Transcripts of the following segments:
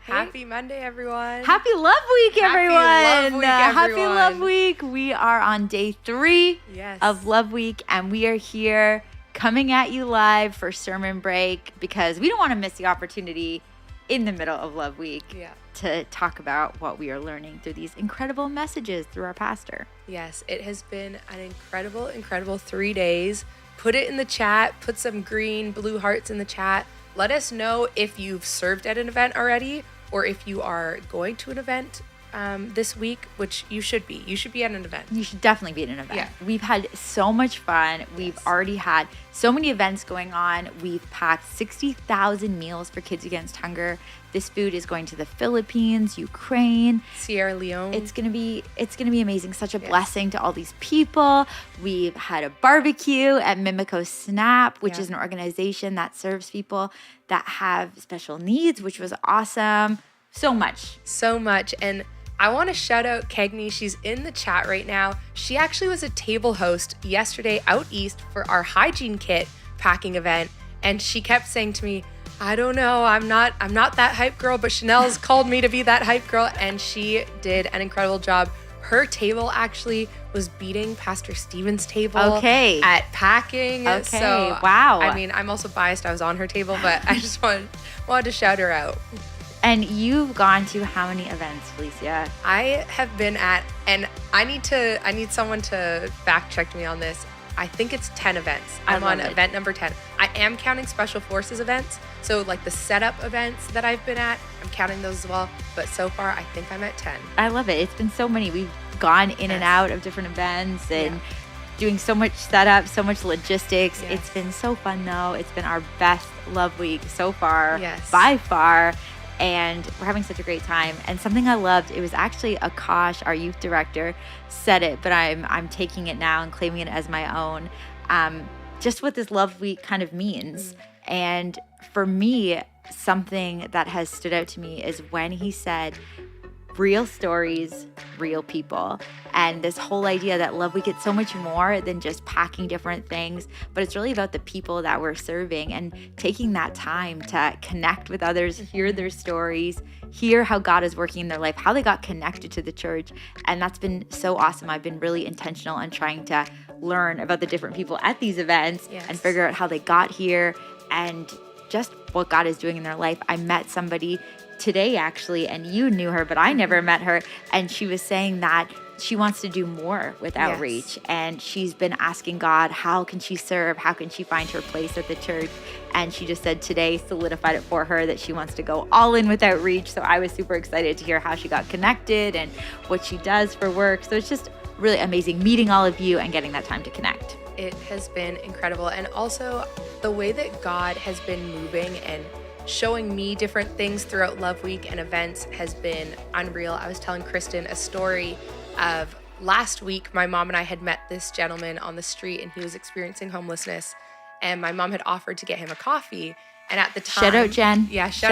Happy Monday, everyone. Happy Love Week, everyone. Happy Love Week, everyone. Happy Love Week. We are on day 3 Yes. of Love Week, and we are here coming at you live for sermon break because we don't want to miss the opportunity in the middle of Love Week to talk about what we are learning through these incredible messages through our pastor. Yes, it has been an incredible 3 days. Put it in the chat. Put some green, blue hearts in the chat. Let us know if you've served at an event already or if you are going to an event this week, which you should be. You should be at an event. You should definitely be at an event. Yeah. We've had so much fun. We've already had so many events going on. We've packed 60,000 meals for Kids Against Hunger. This food is going to the Philippines, Ukraine, Sierra Leone. It's gonna be amazing. Such a blessing to all these people. We've had a barbecue at Mimico Snap, which is an organization that serves people that have special needs, which was awesome. So much. And I want to shout out Kegney. She's in the chat right now. She actually was a table host yesterday out east for our hygiene kit packing event. And she kept saying to me, I don't know, I'm not that hype girl, but Chanel's called me to be that hype girl. And she did an incredible job. Her table actually was beating Pastor Steven's table at packing. Okay, so, wow. I mean, I'm also biased. I was on her table, but I just wanted to shout her out. And you've gone to how many events, Felicia? I have been at, and I need someone to fact check me on this. I think it's 10 events. I'm on event number 10. I am counting Special Forces events. So like the setup events that I've been at, I'm counting those as well. But so far, I think I'm at 10. I love it. It's been so many. We've gone in and out of different events and doing so much setup, so much logistics. Yes. It's been so fun though. It's been our best Love Week so far, by far. And we're having such a great time. And something I loved, it was actually Akash, our youth director, said it, but I'm taking it now and claiming it as my own. Just what this Love Week kind of means. And for me, something that has stood out to me is when he said, real stories, real people. And this whole idea that Love Week, it's so much more than just packing different things, but it's really about the people that we're serving and taking that time to connect with others, hear their stories, hear how God is working in their life, how they got connected to the church. And that's been so awesome. I've been really intentional on trying to learn about the different people at these events and figure out how they got here and just what God is doing in their life. I met somebody today actually, and you knew her, but I never met her. And she was saying that she wants to do more with outreach. And she's been asking God, how can she serve? How can she find her place at the church? And she just said today solidified it for her that she wants to go all in with outreach. So I was super excited to hear how she got connected and what she does for work. So it's just really amazing meeting all of you and getting that time to connect. It has been incredible. And also the way that God has been moving and showing me different things throughout Love Week and events has been unreal. I was telling Kristen a story of last week. My mom and I had met this gentleman on the street and he was experiencing homelessness, and my mom had offered to get him a coffee. And at the time, shout out Jen. Yeah, shout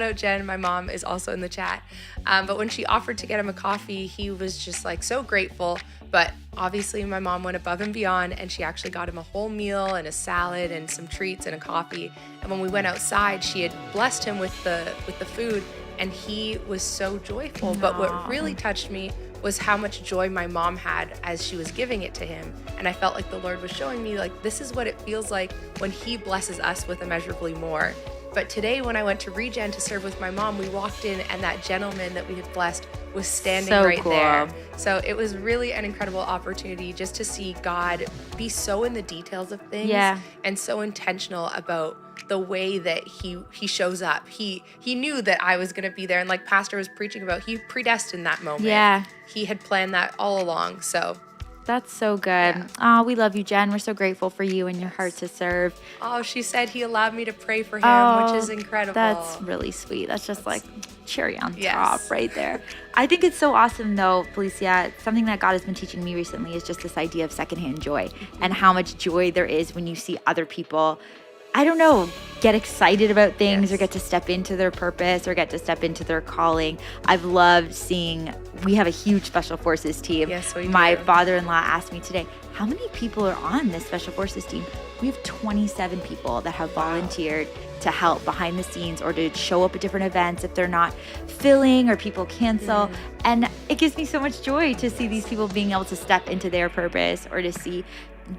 out Jen. My mom is also in the chat. But when she offered to get him a coffee, he was just like so grateful. But obviously my mom went above and beyond, and she actually got him a whole meal and a salad and some treats and a coffee. And when we went outside, she had blessed him with the food, and he was so joyful. But what really touched me was how much joy my mom had as she was giving it to him. And I felt like the Lord was showing me, like, this is what it feels like when he blesses us with immeasurably more. But today when I went to Regen to serve with my mom, we walked in and that gentleman that we had blessed was standing there. So it was really an incredible opportunity just to see God be so in the details of things and so intentional about the way that he shows up. He knew that I was going to be there, and like Pastor was preaching about, he predestined that moment. Yeah. He had planned that all along. So that's so good. Yeah. Oh, we love you, Jen. We're so grateful for you and your heart to serve. Oh, she said he allowed me to pray for him, which is incredible. That's really sweet. That's just like cherry on top right there. I think it's so awesome though, Felicia. Something that God has been teaching me recently is just this idea of secondhand joy and how much joy there is when you see other people, I don't know, get excited about things or get to step into their purpose or get to step into their calling. I've loved seeing, we have a huge Special Forces team. Yes, we do. My father-in-law asked me today, how many people are on this Special Forces team? We have 27 people that have volunteered to help behind the scenes or to show up at different events if they're not filling or people cancel. And it gives me so much joy to see these people being able to step into their purpose, or to see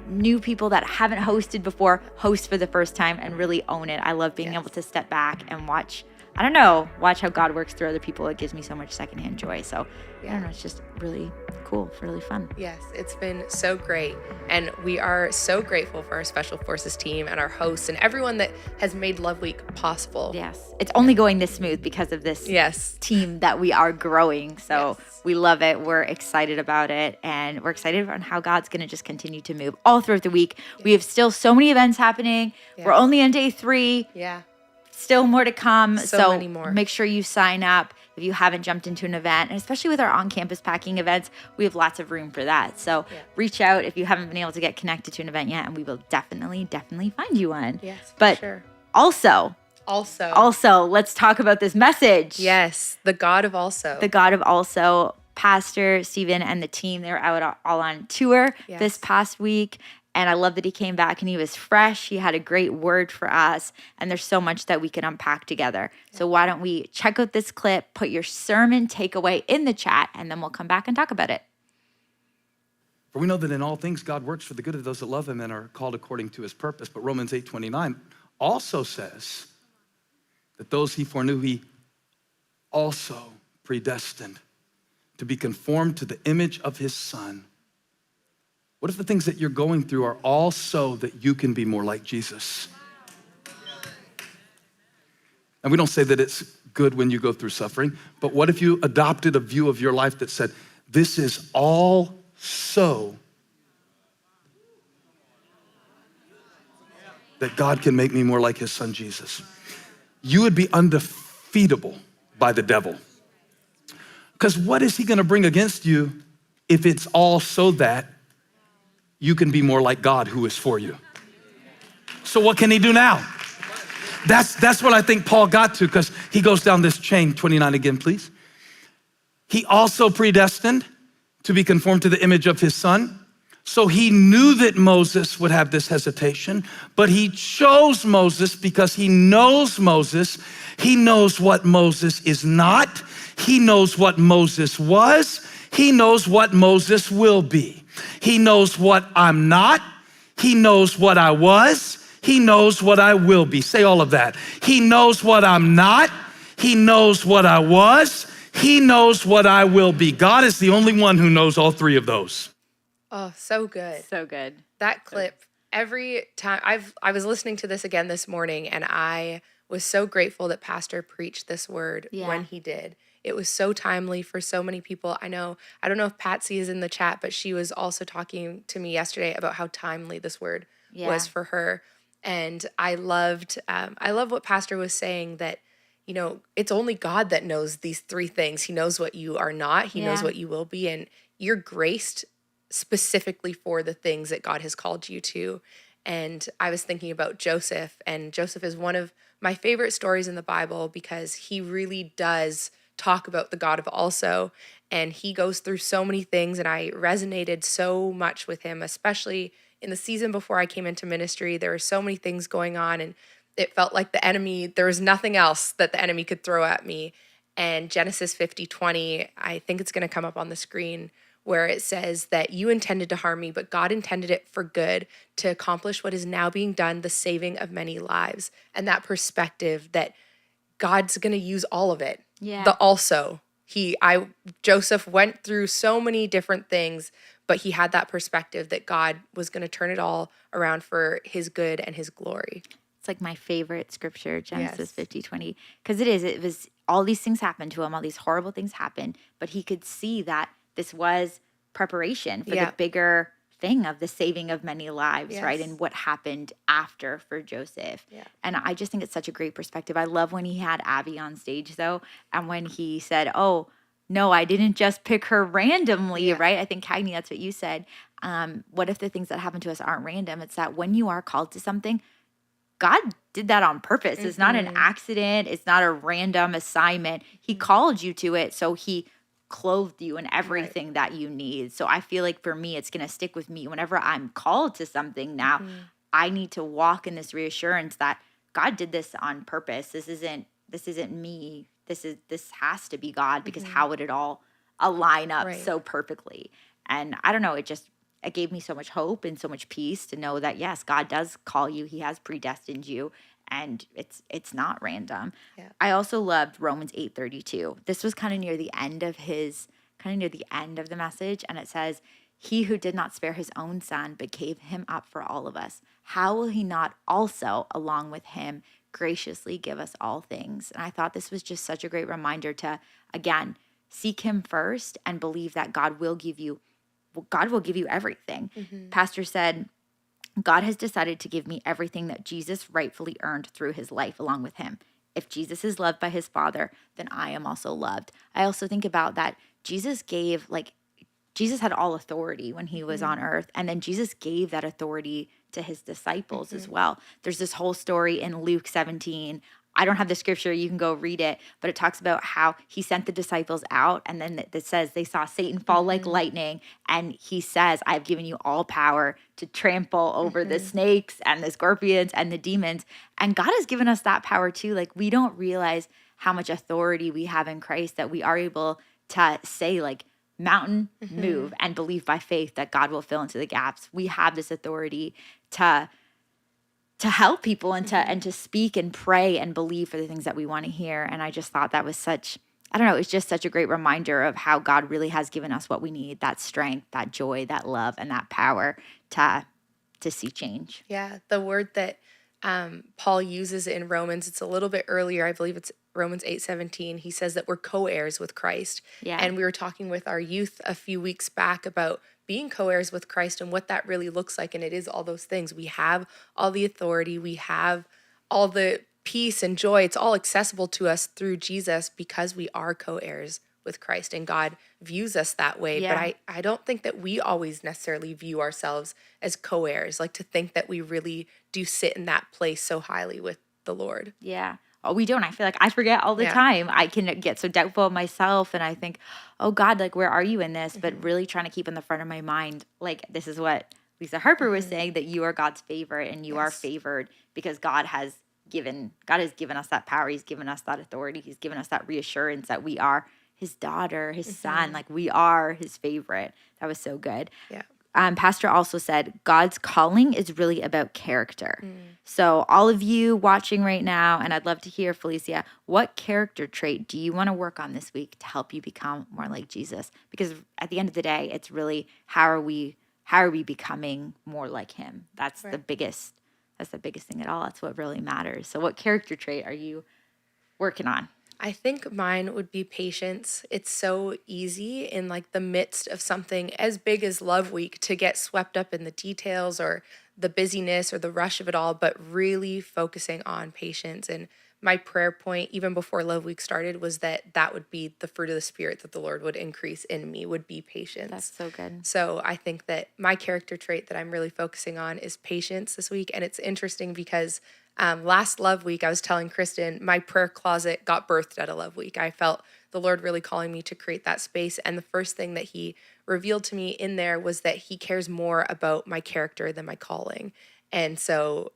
new people that haven't hosted before host for the first time and really own it. I love being able to step back and watch how God works through other people. It gives me so much secondhand joy. So I don't know, it's just really cool, really fun. Yes, it's been so great. And we are so grateful for our Special Forces team and our hosts and everyone that has made Love Week possible. Yes, it's only going this smooth because of this team that we are growing. So we love it. We're excited about it. And we're excited about how God's going to just continue to move all throughout the week. We have still so many events happening. We're only on day 3. Yeah. Still more to come. So many more. Make sure you sign up if you haven't jumped into an event. And especially with our on-campus packing events, we have lots of room for that. So reach out if you haven't been able to get connected to an event yet, and we will definitely find you one. Yes, but sure. Also, let's talk about this message. Yes, the God of Also. The God of Also. Pastor Stephen and the team, they were out all on tour this past week. And I love that he came back and he was fresh. He had a great word for us. And there's so much that we can unpack together. So why don't we check out this clip, put your sermon takeaway in the chat, and then we'll come back and talk about it. For we know that in all things God works for the good of those that love him and are called according to his purpose. But Romans 8:29 also says that those he foreknew, he also predestined to be conformed to the image of his Son. What if the things that you're going through are all so that you can be more like Jesus? And we don't say that it's good when you go through suffering, but what if you adopted a view of your life that said, this is all so that God can make me more like his Son, Jesus? You would be undefeatable by the devil. Because what is he gonna bring against you if it's all so that you can be more like God who is for you? So what can he do now? That's what I think Paul got to, because he goes down this chain. 29 again, please. He also predestined to be conformed to the image of his Son. So he knew that Moses would have this hesitation, but he chose Moses because he knows Moses. He knows what Moses is not. He knows what Moses was. He knows what Moses will be. He knows what I'm not. He knows what I was. He knows what I will be. Say all of that. He knows what I'm not. He knows what I was. He knows what I will be. God is the only one who knows all 3 of those. Oh, so good. So good. That clip, every time I was listening to this again this morning, and I was so grateful that Pastor preached this word when he did. It was so timely for so many people. I don't know if Patsy is in the chat, but she was also talking to me yesterday about how timely this word was for her. And I love what Pastor was saying, that, you know, it's only God that knows these 3 things. He knows what you are not. He knows what you will be. And you're graced specifically for the things that God has called you to. And I was thinking about Joseph, and Joseph is one of my favorite stories in the Bible because he really does talk about the God of Also, and he goes through so many things, and I resonated so much with him, especially in the season before I came into ministry. There were so many things going on, and it felt like there was nothing else that the enemy could throw at me. And Genesis 50:20, I think it's going to come up on the screen, where it says that you intended to harm me, but God intended it for good, to accomplish what is now being done, the saving of many lives. And that perspective that God's going to use all of it. Yeah. The also. Joseph went through so many different things, but he had that perspective that God was going to turn it all around for his good and his glory. It's like my favorite scripture, Genesis 50:20, because it was all these things happened to him, all these horrible things happened, but he could see that this was preparation for the bigger thing of the saving of many lives, right? And what happened after for Joseph. Yeah. And I just think it's such a great perspective. I love when he had Abby on stage, though, and when he said, oh, no, I didn't just pick her randomly, right? I think, Cagney, that's what you said. What if the things that happen to us aren't random? It's that when you are called to something, God did that on purpose. It's not an accident. It's not a random assignment. He called you to it, so he clothed you in everything that you need. So I feel like for me, it's going to stick with me. Whenever I'm called to something now, I need to walk in this reassurance that God did this on purpose. This isn't me. This has to be God, because how would it all align up Right. so perfectly? And I don't know, it gave me so much hope and so much peace to know that yes, God does call you. He has predestined you, and it's not random. Yeah. I also loved Romans 8:32. This was kind of near the end of the message, and it says, "He who did not spare his own son, but gave him up for all of us, how will he not also, along with him, graciously give us all things?" And I thought this was just such a great reminder to, again, seek him first and believe that God will give you everything. Pastor said, "God has decided to give me everything that Jesus rightfully earned through his life along with him. If Jesus is loved by his Father, then I am also loved." I also think about that Jesus had all authority when he was on earth, and then Jesus gave that authority to his disciples as well. There's this whole story in Luke 17. I don't have the scripture, you can go read it, but it talks about how he sent the disciples out, and then it says they saw Satan fall like lightning, and he says, "I've given you all power to trample over the snakes and the scorpions and the demons." And God has given us that power too. Like, we don't realize how much authority we have in Christ, that we are able to say, like, mountain, move, and believe by faith that God will fill into the gaps. We have this authority to help people and to speak and pray and believe for the things that we want to hear. And I just thought that was it's just such a great reminder of how God really has given us what we need, that strength, that joy, that love, and that power to see change. Yeah, the word that Paul uses in Romans, it's a little bit earlier. I believe it's Romans 8:17. He says that we're co-heirs with Christ. Yeah. And we were talking with our youth a few weeks back about being co-heirs with Christ and what that really looks like. And it is all those things. We have all the authority. We have all the peace and joy. It's all accessible to us through Jesus because we are co-heirs with Christ, and God views us that way. Yeah. But I don't think that we always necessarily view ourselves as co-heirs, like to think that we really do sit in that place so highly with the Lord. Yeah. Oh, we don't. I feel like I forget all the Yeah. time. I can get so doubtful of myself, and I think, "Oh God, like, where are you in this?" But really trying to keep in the front of my mind, like, this is what Lisa Harper was saying, that you are God's favorite, and you are Yes. favored because God has given us that power. He's given us that authority. He's given us that reassurance that we are his daughter, his son. Like, we are his favorite. That was so good. Yeah. Pastor also said, God's calling is really about character. So all of you watching right now, and I'd love to hear, Felicia, what character trait do you want to work on this week to help you become more like Jesus? Because at the end of the day, it's really how are we becoming more like him? That's the biggest thing at all. That's what really matters. So what character trait are you working on? I think mine would be patience. It's so easy in like the midst of something as big as Love Week to get swept up in the details or the busyness or the rush of it all, but really focusing on patience. And my prayer point, even before Love Week started, was that would be the fruit of the Spirit that the Lord would increase in me, would be patience. That's so good. So I think that my character trait that I'm really focusing on is patience this week. And it's interesting because last Love Week, I was telling Kristen, my prayer closet got birthed at a Love Week. I felt the Lord really calling me to create that space. And the first thing that he revealed to me in there was that he cares more about my character than my calling. And so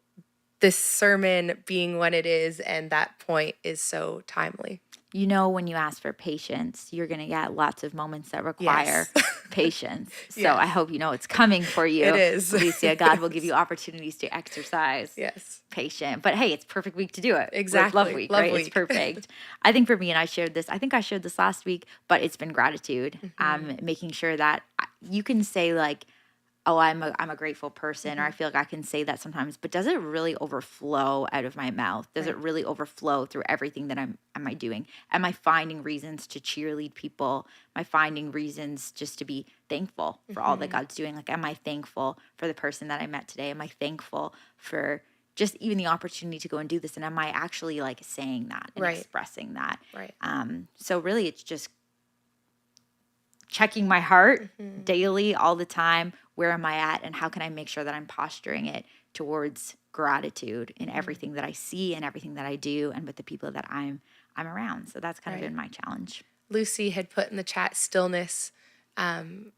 this sermon being when it is and that point is so timely. You know, when you ask for patience, you're going to get lots of moments that require patience. So Yes. I hope you know it's coming for you. It is. Alicia, God will give you opportunities to exercise Yes. patient. But hey, it's perfect week to do it. With Exactly. Love Week, Love right? Week. It's perfect. I think for me, and I think I shared this last week, but it's been gratitude. Making sure that you can say like, oh, I'm a grateful person, or I feel like I can say that sometimes, but does it really overflow out of my mouth? Does it really overflow through everything that am I doing? Am I finding reasons to cheerlead people? Am I finding reasons just to be thankful for all that God's doing? Like, am I thankful for the person that I met today? Am I thankful for just even the opportunity to go and do this? And am I actually like saying that and expressing that? Right. So really it's just checking my heart daily, all the time. Where am I at, and how can I make sure that I'm posturing it towards gratitude in everything that I see and everything that I do and with the people that I'm around. So that's kind of been my challenge. Lucy had put in the chat stillness and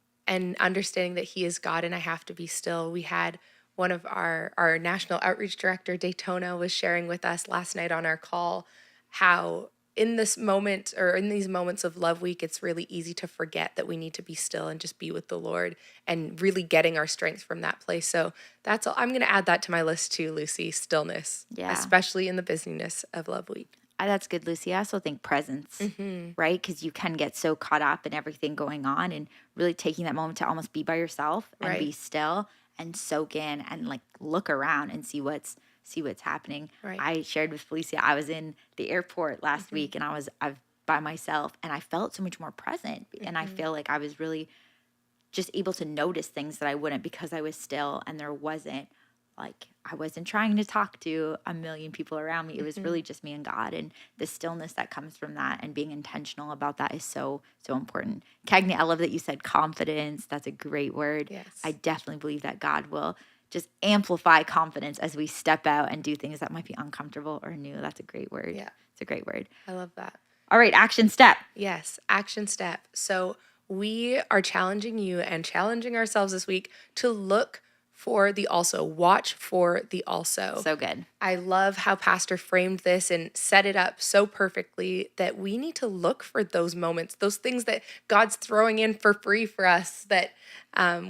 understanding that he is God and I have to be still. We had one of our national outreach director, Daytona, was sharing with us last night on our call how in this moment or in these moments of Love Week, it's really easy to forget that we need to be still and just be with the Lord and really getting our strength from that place. So that's all. I'm going to add that to my list too, Lucy, stillness, Yeah. especially in the busyness of Love Week. That's good, Lucy. I also think presence, right? Because you can get so caught up in everything going on, and really taking that moment to almost be by yourself and be Right. still and soak in and like look around and see what's happening. Right. I shared with Felicia, I was in the airport last week, and I've by myself, and I felt so much more present, and I feel like I was really just able to notice things that I wouldn't because I was still, and there wasn't like I wasn't trying to talk to a million people around me. It was really just me and God, and the stillness that comes from that and being intentional about that is so important. Cagney, I love that you said confidence. That's a great word. Yes. I definitely believe that God will just amplify confidence as we step out and do things that might be uncomfortable or new. That's a great word. Yeah. It's a great word. I love that. All right, action step. Yes, action step. So we are challenging you and challenging ourselves this week to look for the also, watch for the also. So good. I love how Pastor framed this and set it up so perfectly that we need to look for those moments, those things that God's throwing in for free for us that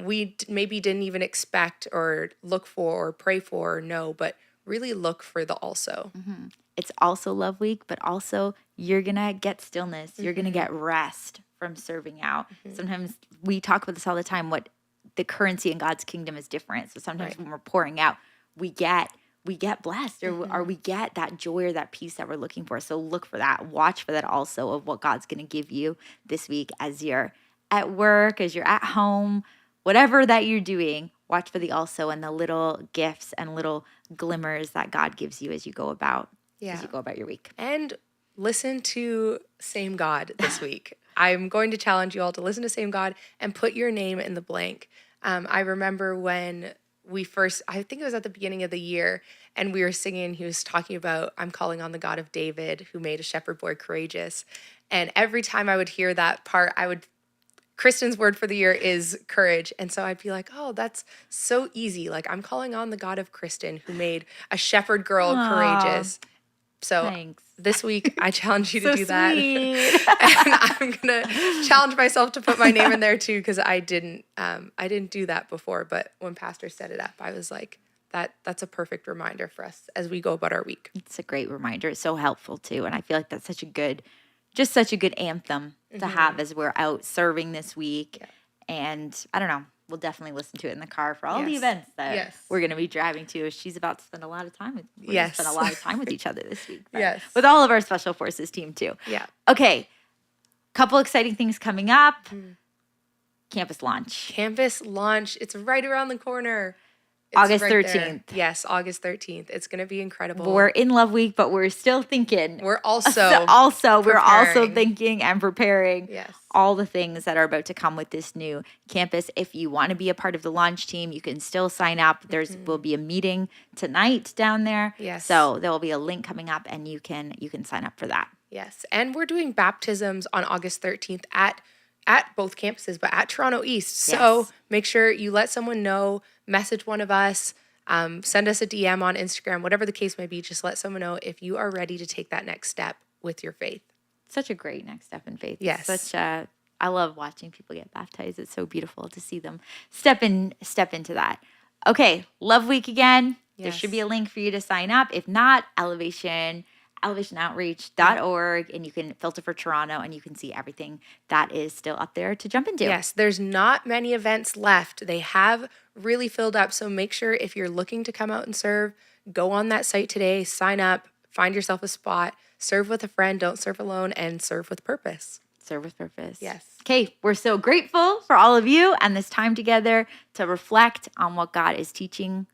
we maybe didn't even expect or look for or pray for or know, but really look for the also. It's also Love Week, but also you're going to get stillness. You're going to get rest from serving out. Sometimes we talk about this all the time, what the currency in God's kingdom is different. So sometimes when we're pouring out, we get blessed or we get that joy or that peace that we're looking for. So look for that. Watch for that also of what God's going to give you this week as you're at work, as you're at home, whatever that you're doing. Watch for the also and the little gifts and little glimmers that God gives you as you go about your week. And listen to Same God this week. I'm going to challenge you all to listen to Same God and put your name in the blank. I remember when I think it was at the beginning of the year, and we were singing, he was talking about, I'm calling on the God of David who made a shepherd boy courageous. And every time I would hear that part, Kristen's word for the year is courage. And so I'd be like, oh, that's so easy. Like, I'm calling on the God of Kristen who made a shepherd girl courageous. So Thanks. this week, I challenge you to So do that. sweet. And I'm going to challenge myself to put my name in there too, because I didn't do that before. But when Pastor set it up, I was like, that's a perfect reminder for us as we go about our week. It's a great reminder. It's so helpful too. And I feel like that's such a good anthem to have as we're out serving this week. Yeah. And I don't know, we'll definitely listen to it in the car for all the Yes. events that Yes. we're going to be driving to. She's about to spend a lot of time with Yes. spend a lot of time with each other this week. but Yes. With all of our Special Forces team too. Yeah. Okay. Couple exciting things coming up. Campus launch. Campus launch. It's right around the corner. It's August right there. 13th. Yes, August 13th. It's going to be incredible. We're in Love Week, but we're still thinking. We're also we're also preparing. thinking and preparing Yes. all the things that are about to come with this new campus. If you want to be a part of the launch team, you can still sign up. Will be a meeting tonight down there. Yes. So there will be a link coming up, and you can sign up for that. Yes, and we're doing baptisms on August 13th at both campuses, but at Toronto East. So Yes. make sure you let someone know, message one of us, send us a DM on Instagram, whatever the case may be. Just let someone know if you are ready to take that next step with your faith. Such a great next step in faith. Yes. I love watching people get baptized. It's so beautiful to see them step into that. Okay, Love Week again. There Yes. should be a link for you to sign up. If not, elevationoutreach.org, and you can filter for Toronto and you can see everything that is still up there to jump into. Yes, there's not many events left. They have really filled up. So make sure if you're looking to come out and serve, go on that site today, sign up, find yourself a spot, serve with a friend, don't serve alone, and serve with purpose. Serve with purpose. Yes. Okay, we're so grateful for all of you and this time together to reflect on what God is teaching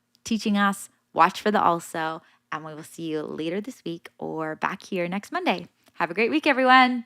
us. Watch for the also, and we will see you later this week or back here next Monday. Have a great week, everyone.